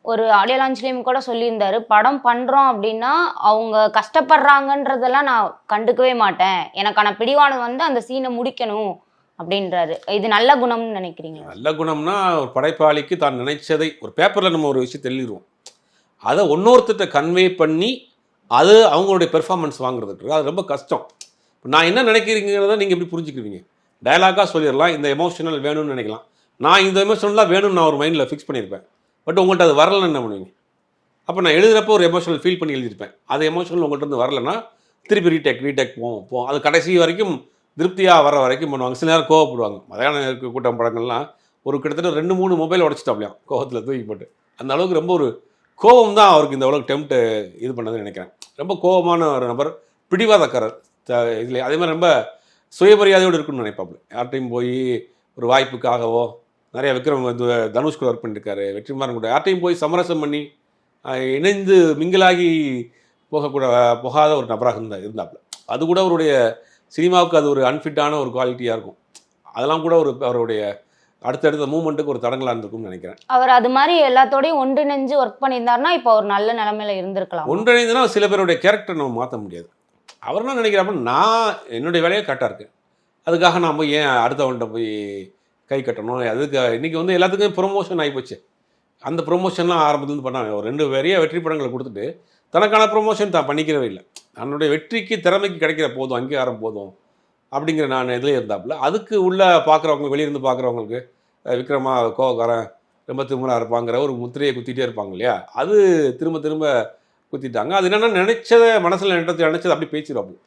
ஒரு ஆடியோ லான்ச்லேயும் கூட சொல்லியிருந்தாரு, படம் பண்ணுறோம் அப்படின்னா அவங்க கஷ்டப்படுறாங்கன்றதெல்லாம் நான் கண்டுக்கவே மாட்டேன், எனக்கான பிடிவானம் வந்து அந்த சீனை முடிக்கணும் அப்படின்றாரு. இது நல்ல குணம்னு நினைக்கிறீங்களா? நல்ல குணம்னா ஒரு படைப்பாளிக்கு தான் நினைச்சதை ஒரு பேப்பரில் நம்ம ஒரு விஷயம் எழுதிடுவோம், அதை இன்னொருத்தட்ட கன்வே பண்ணி அது அவங்களுடைய பெர்ஃபார்மன்ஸ் வாங்குறதுக்கு அது ரொம்ப கஷ்டம். நான் என்ன நினைக்கிறீங்கிறத நீங்கள் எப்படி புரிஞ்சுக்குவீங்க? டயலாக்காக சொல்லிடலாம், இந்த எமோஷனல் வேணும்னு நினைக்கலாம், நான் இந்த எமோஷனலாக வேணும்னு நான் ஒரு மைண்டில் ஃபிக்ஸ் பண்ணியிருப்பேன். பட் உங்கள்கிட்ட அது வரலன்னு என்ன பண்ணுவீங்க? அப்போ நான் எழுதுகிறப்போ ஒரு எமோஷனல் ஃபீல் பண்ணி எழுதியிருப்பேன், அது எமோஷனல் உங்கள்கிட்ட இருந்து வரலன்னா திருப்பி ரீடேக் போவோம் அது கடைசி வரைக்கும் திருப்தியாக வர வரைக்கும் பண்ணுவாங்க. சில நேரம் கோவப்படுவாங்க. மலையாளம் இருக்க கூட்டம் படங்கள்லாம் ஒரு கிட்டத்தட்ட 2-3 மொபைல் உடச்சிட்டாப்லையாம் கோவத்தில் தூக்கி போட்டு. அந்த அளவுக்கு ரொம்ப ஒரு கோவம் தான் அவருக்கு இந்த அளவுக்கு டெம்ப்ட் இது பண்ணதுன்னு நினைக்கிறேன். ரொம்ப கோபமான ஒரு நபர், பிடிவாதக்காரர். இதில் அதே மாதிரி ரொம்ப சுயமரியாதையோடு இருக்குன்னு நினைப்பாப்புல. யார்ட்டையும் போய் ஒரு வாய்ப்புக்காகவோ, நிறைய விக்ரம் தனுஷ் கூட ஒர்க் பண்ணியிருக்காரு, வெற்றிமாறன் கூட யார்ட்டையும் போய் சமரசம் பண்ணி இணைந்து மிங்கிலாகி போகாத ஒரு நபராக இருந்தாப்புல. அது கூட அவருடைய சினிமாவுக்கு அது ஒரு அன்ஃபிட்டான ஒரு குவாலிட்டியாக இருக்கும். அதெல்லாம் கூட அவருடைய அடுத்தடுத்த மூவ்மெண்ட்டுக்கு ஒரு தடங்களாக இருந்திருக்கும்னு நினைக்கிறேன். அவர் அது மாதிரி எல்லாத்தோடையும் ஒன்றிணைஞ்சு ஒர்க் பண்ணியிருந்தாருன்னா இப்போ ஒரு நல்ல நிலைமையில இருந்திருக்கலாம். ஒன்றிணைந்துனா சில பேருடைய கேரக்டர் நம்ம மாற்ற முடியாது. அவர் என்ன நினைக்கிறாப்ப, நான் என்னுடைய வேலையே கரெக்டாக இருக்குது, அதுக்காக நான் போய் ஏன் அடுத்தவன்கிட்ட போய் கை கட்டணும்? அதுக்கு இன்றைக்கி வந்து எல்லாத்துக்கும் ப்ரொமோஷன் ஆகிப்போச்சு. அந்த ப்ரொமோஷன்லாம் ஆரம்பத்துலேருந்து பண்ணாங்க. ஒரு 2 பெரிய வெற்றி படங்களை கொடுத்துட்டு தனக்கான ப்ரொமோஷன் தான் பண்ணிக்கிறவே இல்லை. தன்னுடைய வெற்றிக்கு திறமைக்கு கிடைக்கிற போதும், அங்கீகாரம் போதும் அப்படிங்கிற நான் இதில் இருந்தாப்புல. அதுக்கு உள்ளே பார்க்குறவங்க, வெளியிருந்து பார்க்குறவங்களுக்கு விக்ரமா கோவக்காரன், ரொம்ப திமிராக இருப்பாங்கிற ஒரு முத்திரையை குத்திகிட்டே இருப்பாங்க இல்லையா? அது திரும்ப திரும்ப குத்திட்டாங்க. அது என்னென்னா நினச்சதை மனசில் நினைச்சதை அப்படி பேசிடுவாப்புல.